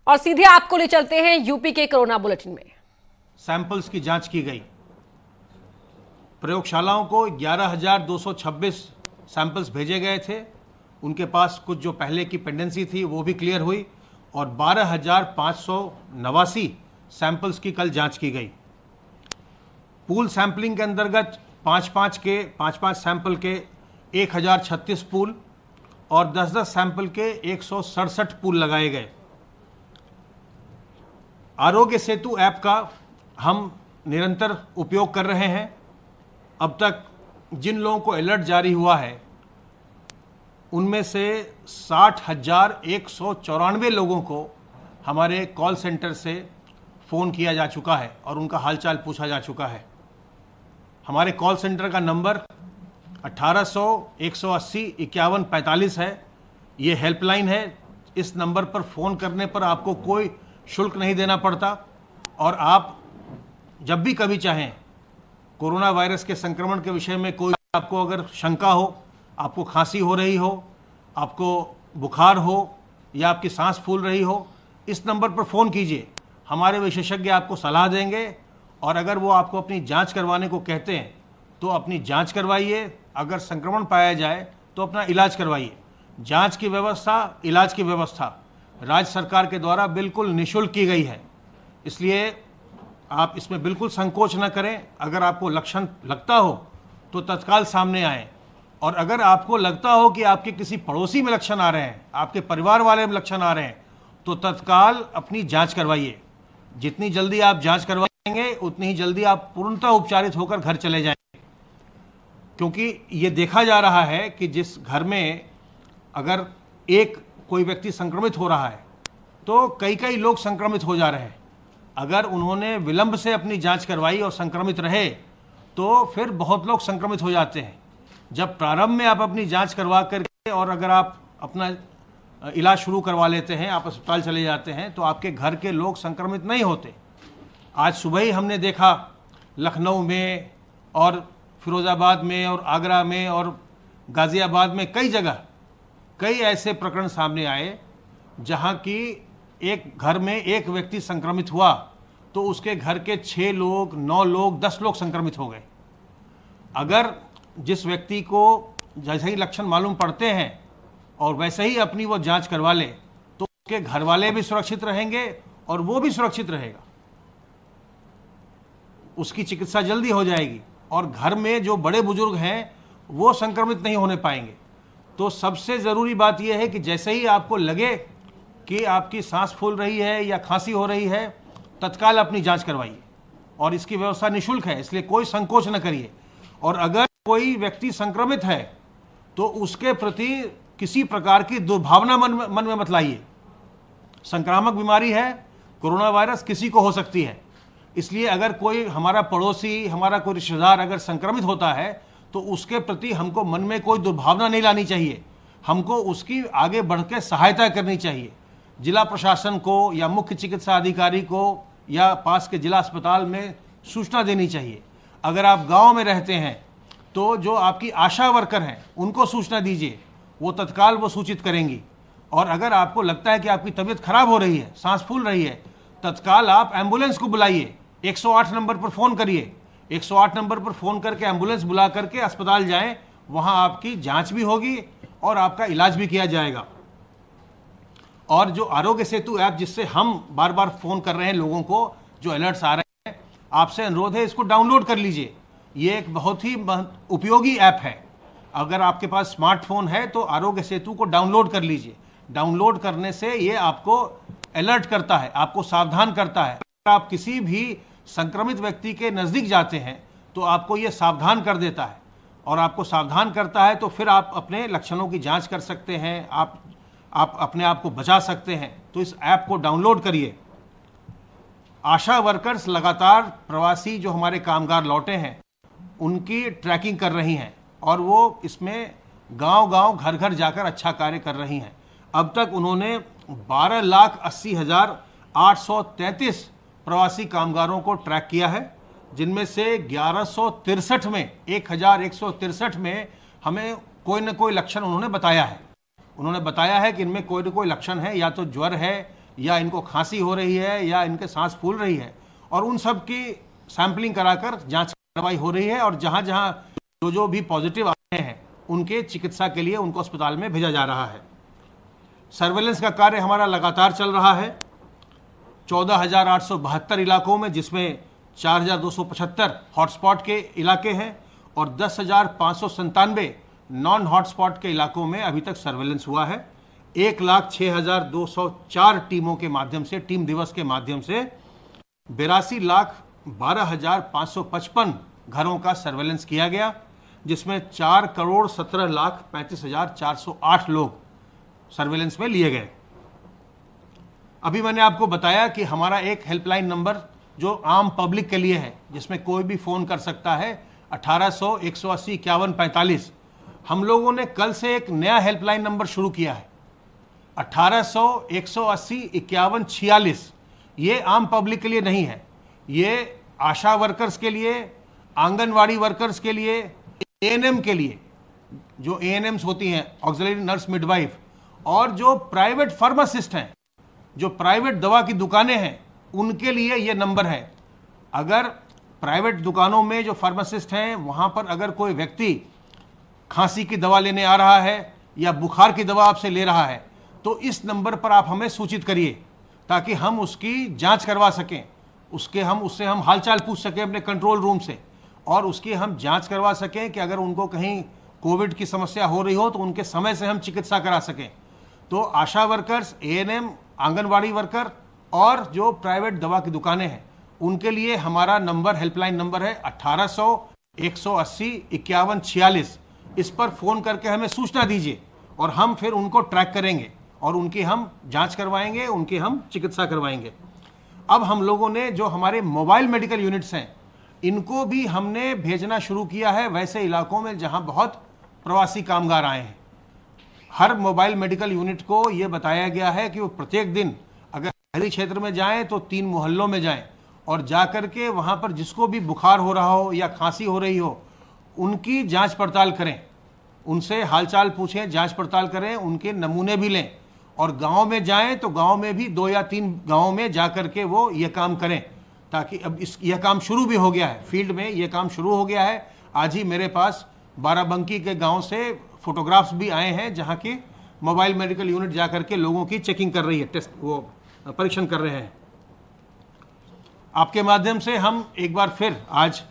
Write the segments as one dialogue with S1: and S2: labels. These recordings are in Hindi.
S1: और सीधे आपको ले चलते हैं यूपी के कोरोना बुलेटिन में।
S2: सैंपल्स की जांच की गई। प्रयोगशालाओं को 11,226 सैंपल्स भेजे गए थे। उनके पास कुछ जो पहले की पेंडेंसी थी वो भी क्लियर हुई और 12,589 सैंपल्स की कल जांच की गई। पूल सैंपलिंग के अंतर्गत 5-5 सैंपल के 1,036 पूल और 10-10 सैंपल के 167 पूल लगाए गए। आरोग्य सेतु ऐप का हम निरंतर उपयोग कर रहे हैं। अब तक जिन लोगों को अलर्ट जारी हुआ है उनमें से 60,194 लोगों को हमारे कॉल सेंटर से फ़ोन किया जा चुका है और उनका हालचाल पूछा जा चुका है। हमारे कॉल सेंटर का नंबर 1800-180-5145 है। ये हेल्पलाइन है। इस नंबर पर फ़ोन करने पर आपको कोई शुल्क नहीं देना पड़ता और आप जब भी कभी चाहें कोरोना वायरस के संक्रमण के विषय में कोई आपको अगर शंका हो, आपको खांसी हो रही हो, आपको बुखार हो या आपकी सांस फूल रही हो, इस नंबर पर फ़ोन कीजिए। हमारे विशेषज्ञ आपको सलाह देंगे और अगर वो आपको अपनी जांच करवाने को कहते हैं तो अपनी जांच करवाइए। अगर संक्रमण पाया जाए तो अपना इलाज करवाइए। जांच की व्यवस्था, इलाज की व्यवस्था राज्य सरकार के द्वारा बिल्कुल निःशुल्क की गई है, इसलिए आप इसमें बिल्कुल संकोच न करें। अगर आपको लक्षण लगता हो तो तत्काल सामने आएँ और अगर आपको लगता हो कि आपके किसी पड़ोसी में लक्षण आ रहे हैं, आपके परिवार वाले में लक्षण आ रहे हैं, तो तत्काल अपनी जांच करवाइए। जितनी जल्दी आप जांच करवाएंगे उतनी ही जल्दी आप पूर्णतः उपचारित होकर घर चले जाएंगे, क्योंकि ये देखा जा रहा है कि जिस घर में अगर एक कोई व्यक्ति संक्रमित हो रहा है तो कई लोग संक्रमित हो जा रहे हैं। अगर उन्होंने विलंब से अपनी जांच करवाई और संक्रमित रहे तो फिर बहुत लोग संक्रमित हो जाते हैं। जब प्रारंभ में आप अपनी जांच करवा करके और अगर आप अपना इलाज शुरू करवा लेते हैं, आप अस्पताल चले जाते हैं, तो आपके घर के लोग संक्रमित नहीं होते। आज सुबह ही हमने देखा लखनऊ में और फिरोज़ाबाद में और आगरा में और गाज़ियाबाद में कई जगह कई ऐसे प्रकरण सामने आए जहां की एक घर में एक व्यक्ति संक्रमित हुआ तो उसके घर के 6 लोग, 9 लोग, 10 लोग संक्रमित हो गए। अगर जिस व्यक्ति को जैसे ही लक्षण मालूम पड़ते हैं और वैसे ही अपनी वो जांच करवा ले तो उसके घर वाले भी सुरक्षित रहेंगे और वो भी सुरक्षित रहेगा। उसकी चिकित्सा जल्दी हो जाएगी और घर में जो बड़े बुजुर्ग हैं वो संक्रमित नहीं होने पाएंगे। तो सबसे ज़रूरी बात यह है कि जैसे ही आपको लगे कि आपकी सांस फूल रही है या खांसी हो रही है, तत्काल अपनी जांच करवाइए और इसकी व्यवस्था निःशुल्क है, इसलिए कोई संकोच न करिए। और अगर कोई व्यक्ति संक्रमित है तो उसके प्रति किसी प्रकार की दुर्भावना मन में मत लाइए। संक्रामक बीमारी है, कोरोना वायरस किसी को हो सकती है, इसलिए अगर कोई हमारा पड़ोसी, हमारा कोई रिश्तेदार अगर संक्रमित होता है तो उसके प्रति हमको मन में कोई दुर्भावना नहीं लानी चाहिए। हमको उसकी आगे बढ़ के सहायता करनी चाहिए। जिला प्रशासन को या मुख्य चिकित्सा अधिकारी को या पास के जिला अस्पताल में सूचना देनी चाहिए। अगर आप गांव में रहते हैं तो जो आपकी आशा वर्कर हैं उनको सूचना दीजिए, वो तत्काल वो सूचित करेंगी। और अगर आपको लगता है कि आपकी तबीयत खराब हो रही है, सांस फूल रही है, तत्काल आप एम्बुलेंस को बुलाइए। 108 नंबर पर फ़ोन करिए। 108 नंबर पर फ़ोन करके एम्बुलेंस बुला करके अस्पताल जाएं, वहां आपकी जांच भी होगी और आपका इलाज भी किया जाएगा। और जो आरोग्य सेतु ऐप जिससे हम बार बार फ़ोन कर रहे हैं लोगों को, जो अलर्ट्स आ रहे हैं, आपसे अनुरोध है इसको डाउनलोड कर लीजिए। ये एक बहुत ही उपयोगी ऐप है। अगर आपके पास स्मार्टफोन है तो आरोग्य सेतु को डाउनलोड कर लीजिए। डाउनलोड करने से ये आपको अलर्ट करता है, आपको सावधान करता है। अगर आप किसी भी संक्रमित व्यक्ति के नज़दीक जाते हैं तो आपको ये सावधान कर देता है और आपको सावधान करता है तो फिर आप अपने लक्षणों की जांच कर सकते हैं, आप अपने आप को बचा सकते हैं। तो इस ऐप को डाउनलोड करिए। आशा वर्कर्स लगातार प्रवासी जो हमारे कामगार लौटे हैं उनकी ट्रैकिंग कर रही हैं और वो इसमें गांव-गांव, घर-घर जाकर अच्छा कार्य कर रही हैं। अब तक उन्होंने 12,80,833 प्रवासी कामगारों को ट्रैक किया है, जिनमें से 1163 में 1163 में हमें कोई न कोई लक्षण उन्होंने बताया है। उन्होंने बताया है कि इनमें कोई न कोई लक्षण है, या तो ज्वर है या इनको खांसी हो रही है या इनके सांस फूल रही है, और उन सब की सैंपलिंग कराकर जांच कार्रवाई हो रही है। और जहां जहां जो भी पॉजिटिव आ रहे हैं उनके चिकित्सा के लिए उनको अस्पताल में भेजा जा रहा है। सर्वेलेंस का कार्य हमारा लगातार चल रहा है 14,872 इलाकों में, जिसमें 4,275 हॉटस्पॉट के इलाके हैं और 10,597 नॉन हॉटस्पॉट के इलाकों में अभी तक सर्वेलेंस हुआ है। 1,06,204 टीमों के माध्यम से, टीम दिवस के माध्यम से 82,12,555 घरों का सर्वेलेंस किया गया, जिसमें 4,17,35,408 लोग सर्वेलेंस में लिए गए। अभी मैंने आपको बताया कि हमारा एक हेल्पलाइन नंबर जो आम पब्लिक के लिए है, जिसमें कोई भी फ़ोन कर सकता है, 1800 180 51 45। हम लोगों ने कल से एक नया हेल्पलाइन नंबर शुरू किया है, 1800 180 51 46। ये आम पब्लिक के लिए नहीं है, ये आशा वर्कर्स के लिए, आंगनवाड़ी वर्कर्स के लिए, एएनएम के लिए, जो एएनएम्स होती हैं, ऑक्सिलरी नर्स मिडवाइफ, और जो प्राइवेट फार्मासिस्ट हैं, जो प्राइवेट दवा की दुकानें हैं, उनके लिए ये नंबर है। अगर प्राइवेट दुकानों में जो फार्मासिस्ट हैं वहाँ पर अगर कोई व्यक्ति खांसी की दवा लेने आ रहा है या बुखार की दवा आपसे ले रहा है, तो इस नंबर पर आप हमें सूचित करिए ताकि हम उसकी जांच करवा सकें, उससे हम हालचाल पूछ सकें अपने कंट्रोल रूम से, और उसकी हम जांच करवा सकें कि अगर उनको कहीं कोविड की समस्या हो रही हो तो उनके समय से हम चिकित्सा करा सकें। तो आशा वर्कर्स, एएनएम, आंगनवाड़ी वर्कर और जो प्राइवेट दवा की दुकानें हैं, उनके लिए हमारा नंबर, हेल्पलाइन नंबर है 1800 180 51 46। इस पर फ़ोन करके हमें सूचना दीजिए और हम फिर उनको ट्रैक करेंगे और उनकी हम जांच करवाएंगे, उनकी हम चिकित्सा करवाएंगे। अब हम लोगों ने जो हमारे मोबाइल मेडिकल यूनिट्स हैं, इनको भी हमने भेजना शुरू किया है वैसे इलाकों में जहां बहुत प्रवासी कामगार आए हैं। हर मोबाइल मेडिकल यूनिट को ये बताया गया है कि वो प्रत्येक दिन अगर शहरी क्षेत्र में जाएं तो 3 मोहल्लों में जाएं और जा कर के वहाँ पर जिसको भी बुखार हो रहा हो या खांसी हो रही हो उनकी जांच पड़ताल करें, उनसे हालचाल पूछें, जांच पड़ताल करें, उनके नमूने भी लें। और गांव में जाएं तो गांव में भी 2 या 3 गांवों में जा कर के वो ये काम करें, ताकि अब यह काम शुरू भी हो गया है, फील्ड में ये काम शुरू हो गया है। आज ही मेरे पास बाराबंकी के गांव से फोटोग्राफ्स भी आए हैं जहां की मोबाइल मेडिकल यूनिट जाकर के लोगों की चेकिंग कर रही है, टेस्ट वो परीक्षण कर रहे हैं। आपके माध्यम से हम एक बार फिर आज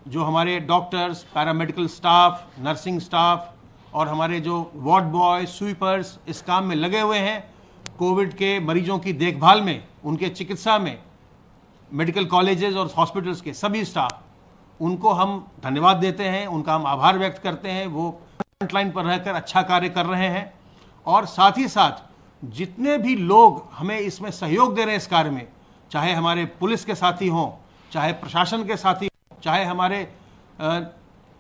S2: जो हमारे doctors, paramedical staff, nursing staff और हमारे जो वार्ड बॉय, स्वीपर्स इस काम में लगे हुए हैं, कोविड के मरीजों की देखभाल में, उनके चिकित्सा में, मेडिकल कॉलेजेस और हॉस्पिटल्स के सभी स्टाफ, उनको हम धन्यवाद देते हैं, उनका हम आभार व्यक्त करते हैं। वो फ्रंटलाइन पर रहकर अच्छा कार्य कर रहे हैं। और साथ ही साथ जितने भी लोग हमें इसमें सहयोग दे रहे हैं इस कार्य में, चाहे हमारे पुलिस के साथी हों, चाहे प्रशासन के साथी हों, चाहे हमारे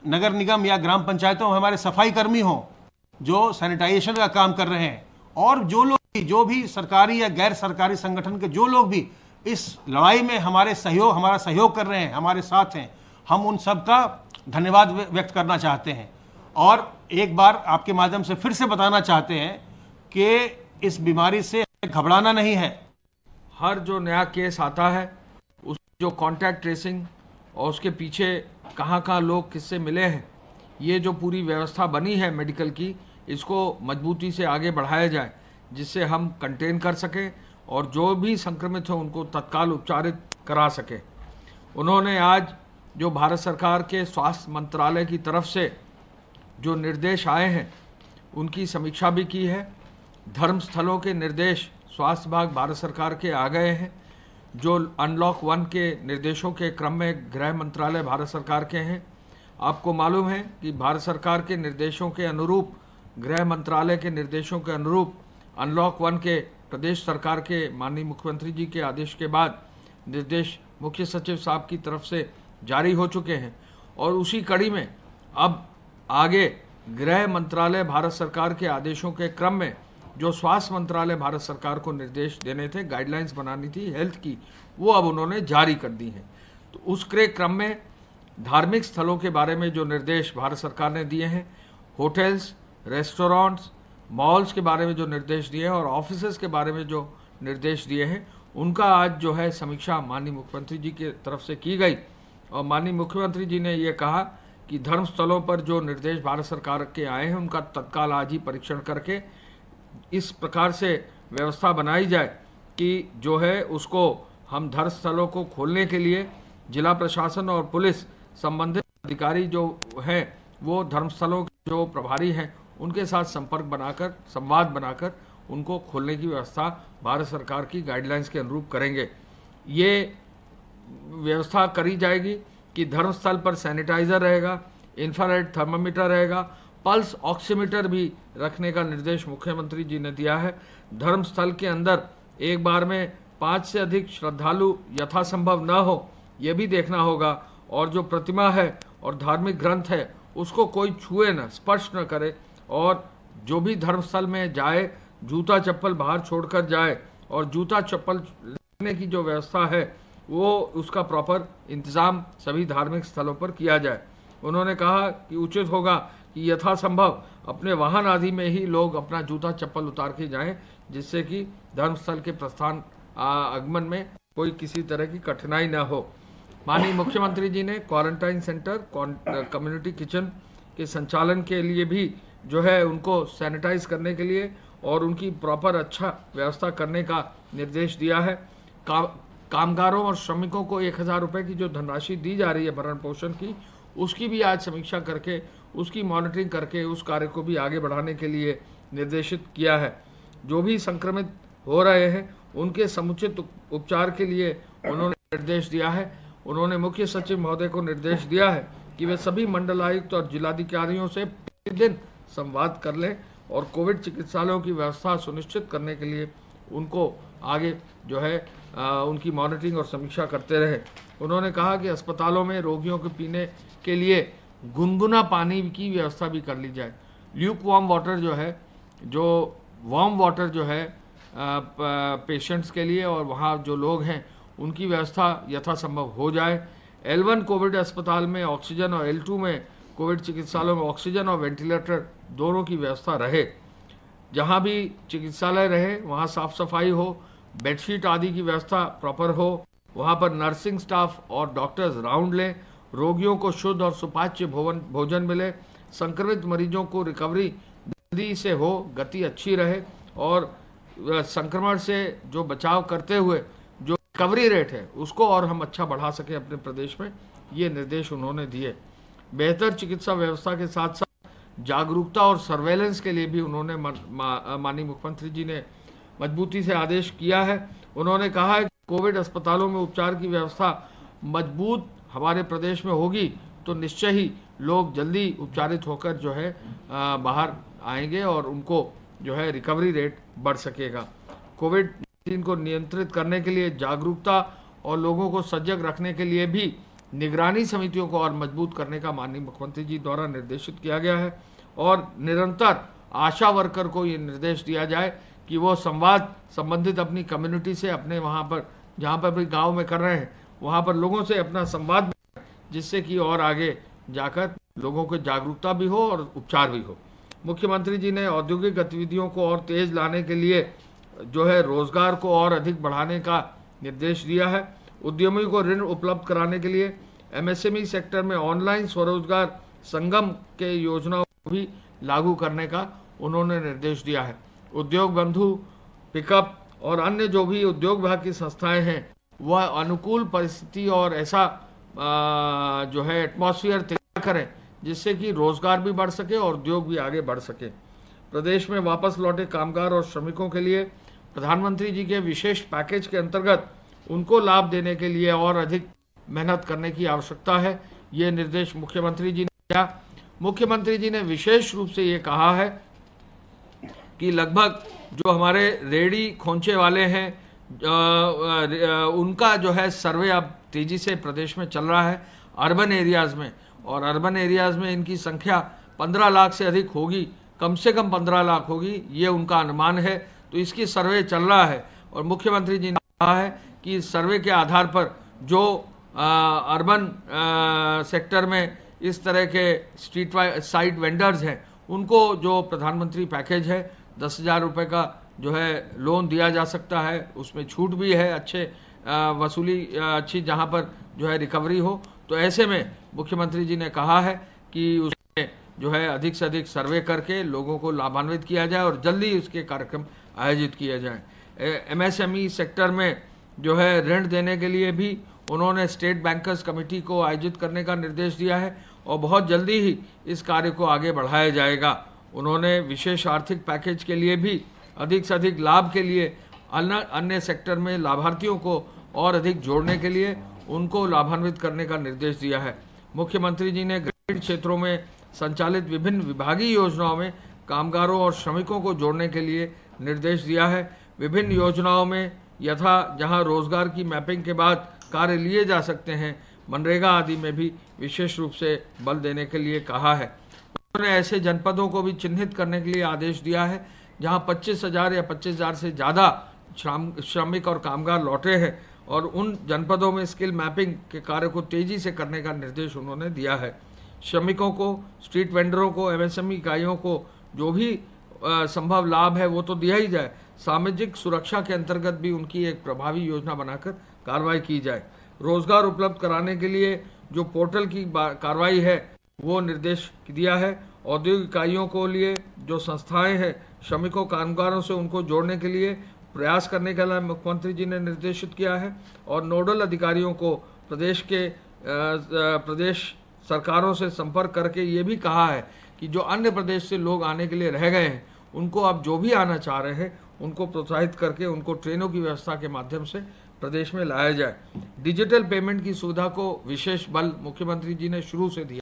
S2: नगर निगम या ग्राम पंचायतों में हमारे सफाई कर्मी हों जो सैनिटाइजेशन का काम कर रहे हैं, और जो भी सरकारी या गैर सरकारी संगठन के जो लोग भी इस लड़ाई में हमारा सहयोग कर रहे हैं, हमारे साथ हैं, हम उन सब का धन्यवाद व्यक्त करना चाहते हैं। और एक बार आपके माध्यम से फिर से बताना चाहते हैं कि इस बीमारी से घबराना नहीं है।
S3: हर जो नया केस आता है उस जो कांटेक्ट ट्रेसिंग और उसके पीछे कहाँ कहाँ लोग किससे मिले हैं, ये जो पूरी व्यवस्था बनी है मेडिकल की, इसको मजबूती से आगे बढ़ाया जाए जिससे हम कंटेन कर सकें और जो भी संक्रमित हो उनको तत्काल उपचारित करा सकें। उन्होंने आज जो भारत सरकार के स्वास्थ्य मंत्रालय की तरफ से जो निर्देश आए हैं उनकी समीक्षा भी की है। धर्मस्थलों के निर्देश स्वास्थ्य विभाग भारत सरकार के आ गए हैं। जो अनलॉक 1 के निर्देशों के क्रम में गृह मंत्रालय भारत सरकार के हैं। आपको मालूम है कि भारत सरकार के निर्देशों के अनुरूप, गृह मंत्रालय के निर्देशों के अनुरूप अनलॉक 1 के प्रदेश सरकार के माननीय मुख्यमंत्री जी के आदेश के बाद निर्देश मुख्य सचिव साहब की तरफ से जारी हो चुके हैं। और उसी कड़ी में अब आगे गृह मंत्रालय भारत सरकार के आदेशों के क्रम में जो स्वास्थ्य मंत्रालय भारत सरकार को निर्देश देने थे, गाइडलाइंस बनानी थी हेल्थ की, वो अब उन्होंने जारी कर दी हैं। तो उसके क्रम में धार्मिक स्थलों के बारे में जो निर्देश भारत सरकार ने दिए हैं, होटल्स, रेस्टोरेंट्स, मॉल्स के बारे में जो निर्देश दिए हैं और ऑफिसेज के बारे में जो निर्देश दिए हैं, उनका आज जो है समीक्षा माननीय मुख्यमंत्री जी की तरफ से की गई। और माननीय मुख्यमंत्री जी ने ये कहा कि धर्म स्थलों पर जो निर्देश भारत सरकार के आए हैं उनका तत्काल आज ही परीक्षण करके इस प्रकार से व्यवस्था बनाई जाए कि जो है उसको हम धर्म स्थलों को खोलने के लिए जिला प्रशासन और पुलिस संबंधित अधिकारी जो हैं वो धर्मस्थलों के जो प्रभारी हैं उनके साथ संपर्क बनाकर, संवाद बनाकर उनको खोलने की व्यवस्था भारत सरकार की गाइडलाइंस के अनुरूप करेंगे। ये व्यवस्था करी जाएगी कि धर्मस्थल पर सैनिटाइजर रहेगा, इंफ्रारेड थर्मामीटर रहेगा, पल्स ऑक्सीमीटर भी रखने का निर्देश मुख्यमंत्री जी ने दिया है। धर्मस्थल के अंदर एक बार में 5 से अधिक श्रद्धालु यथासंभव न हो, यह भी देखना होगा। और जो प्रतिमा है और धार्मिक ग्रंथ है उसको कोई छुए न, स्पर्श न करे। और जो भी धर्मस्थल में जाए जूता चप्पल बाहर छोड़कर जाए, और जूता चप्पल रखने की जो व्यवस्था है वो उसका प्रॉपर इंतजाम सभी धार्मिक स्थलों पर किया जाए। उन्होंने कहा कि उचित होगा कि यथासंभव अपने वाहन आदि में ही लोग अपना जूता चप्पल उतार के जाएं, जिससे कि धर्मस्थल के प्रस्थान आगमन में कोई किसी तरह की कठिनाई न हो। माननीय मुख्यमंत्री जी ने क्वारंटाइन सेंटर, कम्युनिटी किचन के संचालन के लिए भी जो है उनको सैनिटाइज करने के लिए और उनकी प्रॉपर अच्छा व्यवस्था करने का निर्देश दिया है। कामगारों और श्रमिकों को 1000 रुपये की जो धनराशि दी जा रही है भरण पोषण की, उसकी भी आज समीक्षा करके उसकी मॉनिटरिंग करके उस कार्य को भी आगे बढ़ाने के लिए निर्देशित किया है। जो भी संक्रमित हो रहे हैं उनके समुचित उपचार के लिए उन्होंने निर्देश दिया है। उन्होंने मुख्य सचिव महोदय को निर्देश दिया है कि वे सभी मंडलायुक्त और जिलाधिकारियों से प्रतिदिन संवाद कर लें और कोविड चिकित्सालयों की व्यवस्था सुनिश्चित करने के लिए उनको आगे जो है उनकी मॉनिटरिंग और समीक्षा करते रहे। उन्होंने कहा कि अस्पतालों में रोगियों के पीने के लिए गुनगुना पानी की व्यवस्था भी कर ली जाए। ल्यूक वार्म वाटर जो है, जो वार्म वाटर जो है पेशेंट्स के लिए और वहाँ जो लोग हैं उनकी व्यवस्था यथासंभव हो जाए। L1 कोविड अस्पताल में ऑक्सीजन और L2 में कोविड चिकित्सालयों में ऑक्सीजन और वेंटिलेटर दोनों की व्यवस्था रहे। जहाँ भी चिकित्सालय रहे वहाँ साफ सफाई हो, बेडशीट आदि की व्यवस्था प्रॉपर हो, वहाँ पर नर्सिंग स्टाफ और डॉक्टर्स राउंड लें, रोगियों को शुद्ध और सुपाच्य भोजन मिले, संक्रमित मरीजों को रिकवरी जल्दी से हो, गति अच्छी रहे और संक्रमण से जो बचाव करते हुए जो रिकवरी रेट है उसको और हम अच्छा बढ़ा सकें अपने प्रदेश में, ये निर्देश उन्होंने दिए। बेहतर चिकित्सा व्यवस्था के साथ साथ जागरूकता और सर्वेलेंस के लिए भी उन्होंने माननीय मुख्यमंत्री जी ने मजबूती से आदेश किया है। उन्होंने कहा है कि कोविड अस्पतालों में उपचार की व्यवस्था मजबूत हमारे प्रदेश में होगी तो निश्चय ही लोग जल्दी उपचारित होकर जो है बाहर आएंगे और उनको जो है रिकवरी रेट बढ़ सकेगा। कोविड-19 को नियंत्रित करने के लिए जागरूकता और लोगों को सजग रखने के लिए भी निगरानी समितियों को और मजबूत करने का माननीय मुख्यमंत्री जी द्वारा निर्देशित किया गया है। और निरंतर आशा वर्कर को ये निर्देश दिया जाए कि वो संवाद संबंधित अपनी कम्युनिटी से, अपने वहाँ पर जहाँ पर भी गाँव में कर रहे हैं वहाँ पर लोगों से अपना संवाद, जिससे कि और आगे जाकर लोगों को जागरूकता भी हो और उपचार भी हो। मुख्यमंत्री जी ने औद्योगिक गतिविधियों को और तेज लाने के लिए जो है रोजगार को और अधिक बढ़ाने का निर्देश दिया है। उद्यमियों को ऋण उपलब्ध कराने के लिए MSME सेक्टर में ऑनलाइन स्वरोजगार संगम के योजनाओं को भी लागू करने का उन्होंने निर्देश दिया है। उद्योग बंधु, पिकअप और अन्य जो भी उद्योग विभाग की संस्थाएं हैं वह अनुकूल परिस्थिति और ऐसा जो है एटमॉस्फेयर तैयार करें जिससे कि रोजगार भी बढ़ सके और उद्योग भी आगे बढ़ सके। प्रदेश में वापस लौटे कामगार और श्रमिकों के लिए प्रधानमंत्री जी के विशेष पैकेज के अंतर्गत उनको लाभ देने के लिए और अधिक मेहनत करने की आवश्यकता है, ये निर्देश मुख्यमंत्री जी ने दिया। मुख्यमंत्री जी ने विशेष रूप से ये कहा है कि लगभग जो हमारे रेहड़ी खोंचे वाले हैं उनका जो है सर्वे अब तेजी से प्रदेश में चल रहा है अर्बन एरियाज में, और अर्बन एरियाज में इनकी संख्या 15 लाख से अधिक होगी, कम से कम 15 लाख होगी, ये उनका अनुमान है। तो इसकी सर्वे चल रहा है और मुख्यमंत्री जी ने कहा है कि सर्वे के आधार पर जो अर्बन सेक्टर में इस तरह के स्ट्रीट साइड वेंडर्स हैं उनको जो प्रधानमंत्री पैकेज है 10,000 रुपये का जो है लोन दिया जा सकता है, उसमें छूट भी है, अच्छे वसूली अच्छी जहाँ पर जो है रिकवरी हो। तो ऐसे में मुख्यमंत्री जी ने कहा है कि उसमें जो है अधिक से अधिक सर्वे करके लोगों को लाभान्वित किया जाए और जल्दी उसके कार्यक्रम आयोजित किया जाए। MSME सेक्टर में जो है ऋण देने के लिए भी उन्होंने स्टेट बैंकर्स कमेटी को आयोजित करने का निर्देश दिया है और बहुत जल्दी ही इस कार्य को आगे बढ़ाया जाएगा। उन्होंने विशेष आर्थिक पैकेज के लिए भी अधिक से अधिक लाभ के लिए अन्य सेक्टर में लाभार्थियों को और अधिक जोड़ने के लिए उनको लाभान्वित करने का निर्देश दिया है। मुख्यमंत्री जी ने ग्रामीण क्षेत्रों में संचालित विभिन्न विभागीय योजनाओं में कामगारों और श्रमिकों को जोड़ने के लिए निर्देश दिया है। विभिन्न योजनाओं में यथा जहां रोजगार की मैपिंग के बाद कार्य लिए जा सकते हैं, मनरेगा आदि में भी विशेष रूप से बल देने के लिए कहा है। उन्होंने ऐसे जनपदों को भी चिन्हित करने के लिए आदेश दिया है जहां 25,000 या 25,000 से ज़्यादा श्रमिक और कामगार लौटे हैं और उन जनपदों में स्किल मैपिंग के कार्य को तेजी से करने का निर्देश उन्होंने दिया है। श्रमिकों को, स्ट्रीट वेंडरों को, MSME इकाइयों को जो भी संभव लाभ है वो तो दिया ही जाए, सामाजिक सुरक्षा के अंतर्गत भी उनकी एक प्रभावी योजना बनाकर कार्रवाई की जाए। रोजगार उपलब्ध कराने के लिए जो पोर्टल की कार्रवाई है वो निर्देश दिया है। औद्योगिक इकाइयों को लिए जो संस्थाएं हैं, श्रमिकों कामगारों से उनको जोड़ने के लिए प्रयास करने के लिए मुख्यमंत्री जी ने निर्देशित किया है और नोडल अधिकारियों को प्रदेश सरकारों से संपर्क करके ये भी कहा है कि जो अन्य प्रदेश से लोग आने के लिए रह गए हैं उनको अब जो भी आना चाह रहे हैं उनको प्रोत्साहित करके उनको ट्रेनों की व्यवस्था के माध्यम से प्रदेश में लाया जाए। डिजिटल पेमेंट की सुविधा को विशेष बल मुख्यमंत्री जी ने शुरू से दिया।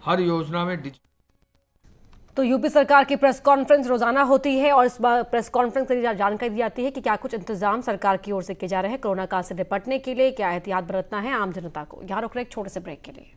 S3: हर योजना में
S1: तो यूपी सरकार की प्रेस कॉन्फ्रेंस रोजाना होती है और इस बार प्रेस कॉन्फ्रेंस के लिए जानकारी दी जाती है कि क्या कुछ इंतजाम सरकार की ओर से किए जा रहे हैं कोरोना काल से निपटने के लिए, क्या एहतियात बरतना है आम जनता को। यहाँ रुक रहे एक छोटे से ब्रेक के लिए।